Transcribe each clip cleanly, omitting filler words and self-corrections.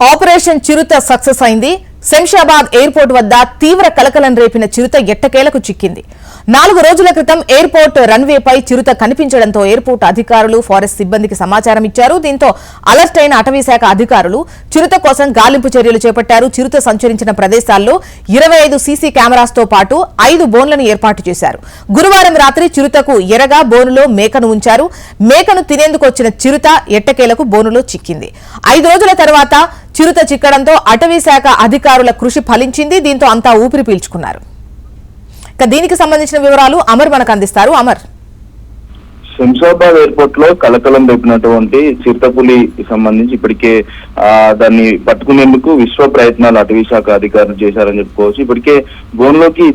Operation చిరుత success అయింది. Shamshabad airport వద్ద తీవ్ర కలకలం రేపిన చిరుత ఎట్టకేలకు చిక్కింది. 4 రోజుల క్రితం ఎయిర్పోర్ట్ రన్వేపై చిరుత కనిపించడంతో ఎయిర్పోర్ట్ అధికారులు ఫారెస్ట్ సిబ్బందికి సమాచారం ఇచ్చారు. దీంతో అలర్ట్ అయిన అటవీ శాఖ అధికారులు చిరుత కోసం గాలింపు చర్యలు చేపట్టారు. చిరుత సంచరించిన ప్రదేశాల్లో 25 సీసీ కెమెరాస్తో పాటు 5 బోన్లను ఏర్పాటు చేశారు. గురువారం రాత్రి చిరుతకు ఎరగా బోనులో మేకను ఉంచారు. మేకను తినేందుకు వచ్చిన చిరుత ఎట్టకేలకు బోనులో చిక్కింది. 5 రోజుల తర్వాత చిరుత చిక్కడంతో అటవీ శాఖ అధికారుల కృషి ఫలించింది. దీంతో అంతా ఊపిరి పీల్చుకున్నారు. దీనికి సంబంధించిన వివరాలు అమర్ మనకు అందిస్తారు. అమర్, శంషాబాద్ ఎయిర్పోర్ట్ లో కలకలం రేపినటువంటి చిరుతపులి సంబంధించి ఇప్పటికే దాన్ని పట్టుకునేందుకు విశ్వ ప్రయత్నాలు అటవీ శాఖ అధికారులు చేశారని చెప్పుకోవచ్చు. ఇప్పటికే బోన్లోకి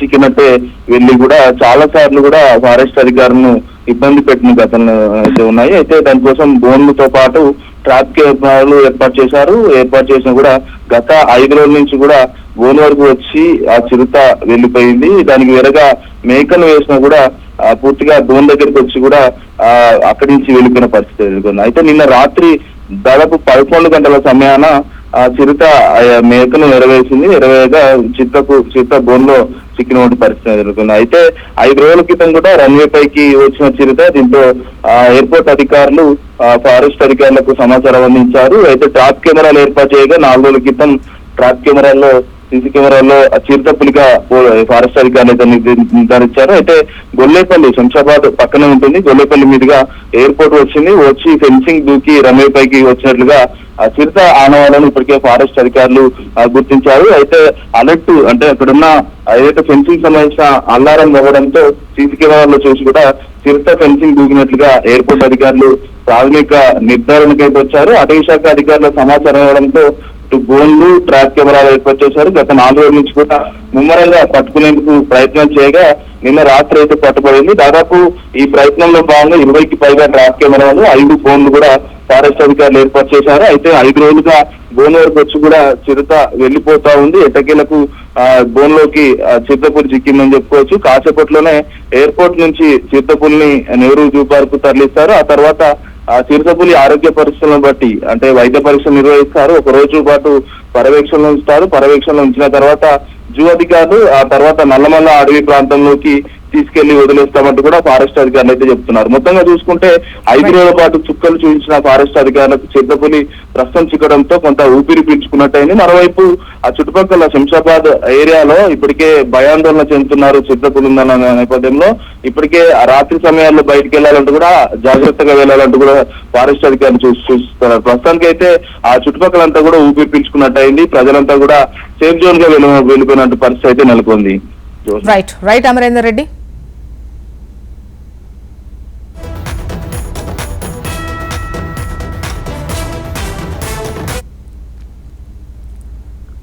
చిక్కినట్టే వెళ్లి కూడా చాలా సార్లు కూడా ఫారెస్ట్ అధికారులను ఇబ్బంది పెట్టిన ఘటనలు అయితే ఉన్నాయి. అయితే దానికోసం బోన్లతో పాటు ట్రాప్ కెమెరాలు ఏర్పాటు చేసినా కూడా గత 5 రోజుల నుంచి కూడా బోన్ వరకు వచ్చి ఆ చిరుత వెళ్లిపోయింది. దానికి వేరగా మేకను వేసినా కూడా పూర్తిగా బోన్ దగ్గరికి వచ్చి కూడా అక్కడి నుంచి వెళ్ళిపోయిన పరిస్థితి ఎదుర్కొంది. అయితే నిన్న రాత్రి దాదాపు 11 గంటల సమయాన ఆ చిరుత మేకను ఎరవేయగా చిరుత బోన్ లో చిక్కినటువంటి పరిస్థితి ఎదుర్కొంది. అయితే 5 రోజుల క్రితం కూడా రన్వే పైకి వచ్చిన చిరుత. దీంతో ఎయిర్పోర్ట్ అధికారులు ఫారెస్ట్ అధికారులకు సమాచారం అందించారు. అయితే ట్రాప్ కెమెరాలు ఏర్పాటు చేయగా 4 రోజుల క్రితం ట్రాప్ సీసీ కెమెరాల్లో చిరుతపులిగా ఫారెస్ట్ అధికారులు అయితే నిర్ధారించారు. అయితే గొల్లేపల్లి శంషాబాద్ పక్కనే ఉంటుంది. గొల్లేపల్లి మీదుగా ఎయిర్పోర్ట్ వచ్చి ఫెన్సింగ్ దూకి రన్వే పైకి వచ్చినట్లుగా ఆ చిరుత ఆనవాళ్ళను ఇప్పటికే ఫారెస్ట్ అధికారులు గుర్తించారు. అయితే అలర్ట్ అంటే అక్కడున్న ఏదైతే ఫెన్సింగ్ సంబంధించిన అల్లారం ఇవ్వడంతో సీసీ కెమెరాల్లో చూసి కూడా చిరుత ఫెన్సింగ్ దూకినట్లుగా ఎయిర్పోర్ట్ అధికారులు ప్రాథమిక నిర్ధారణకైతే వచ్చారు. అటవీ శాఖ అధికారుల సమాచారం ఇవ్వడంతో బోన్లు ట్రాప్ కెమెరాలు ఏర్పాటు చేశారు. గత 4 రోజుల నుంచి కూడా ముమ్మరంగా పట్టుకునేందుకు ప్రయత్నం చేయగా నిన్న రాత్రి అయితే పట్టుబడింది. దాదాపు ఈ ప్రయత్నంలో భాగంగా 20కి పైగా ట్రాప్ కెమెరాలు 5 బోన్లు కూడా ఫారెస్ట్ అధికారులు ఏర్పాటు చేశారు. అయితే 5 రోజులుగా బోన్ వరకు వచ్చి కూడా చిరుత వెళ్లిపోతా ఉంది. ఎట్టకేలకు బోన్లోకి చిరుతపులి చిక్కిందని చెప్పుకోవచ్చు. కాసేపట్లోనే ఎయిర్పోర్ట్ నుంచి చిరుతపులిని నెహ్రూ జూ పార్క్ తరలిస్తారు. ఆ తర్వాత ఆ చిరుతపులి ఆరోగ్య పరిస్థితులను బట్టి అంటే వైద్య పరీక్షలు నిర్వహిస్తారు. 1 రోజు పాటు పర్యవేక్షణలో ఉంచిన తర్వాత జూ అధికారులు ఆ తర్వాత నల్లమల్ల అడవి ప్రాంతంలోకి తీసుకెళ్లి వదిలేస్తామంటూ కూడా ఫారెస్ట్ అధికారులు అయితే చెప్తున్నారు. మొత్తంగా చూసుకుంటే 5 రోజుల పాటు చుక్కలు చూపించిన ఫారెస్ట్ అధికారులకు చిరుతపులి ప్రస్తుతం చిక్కడంతో కొంత ఊపిరి పీల్చుకున్నట్టయింది. మరోవైపు ఆ చుట్టుపక్కల శంషాబాద్ ఏరియాలో ఇప్పటికే భయాందోళన చెందుతున్నారు చిరుతపులి ఉందన్న నేపథ్యంలో. ఇప్పటికే ఆ రాత్రి సమయాల్లో బయటకు వెళ్లాలంటూ కూడా జాగ్రత్తగా వెళ్లాలంటూ కూడా ఫారెస్ట్ అధికారులు చూస్తున్నారు. ప్రస్తుతానికి అయితే ఆ చుట్టుపక్కలంతా కూడా ఊపిరి పీల్చుకున్నట్టయింది. ప్రజలంతా కూడా సేఫ్ జోన్ గా వెళ్ళిపోయినట్టు పరిస్థితి అయితే నెలకొంది. రైట్ అమరేందర్ రెడ్డి.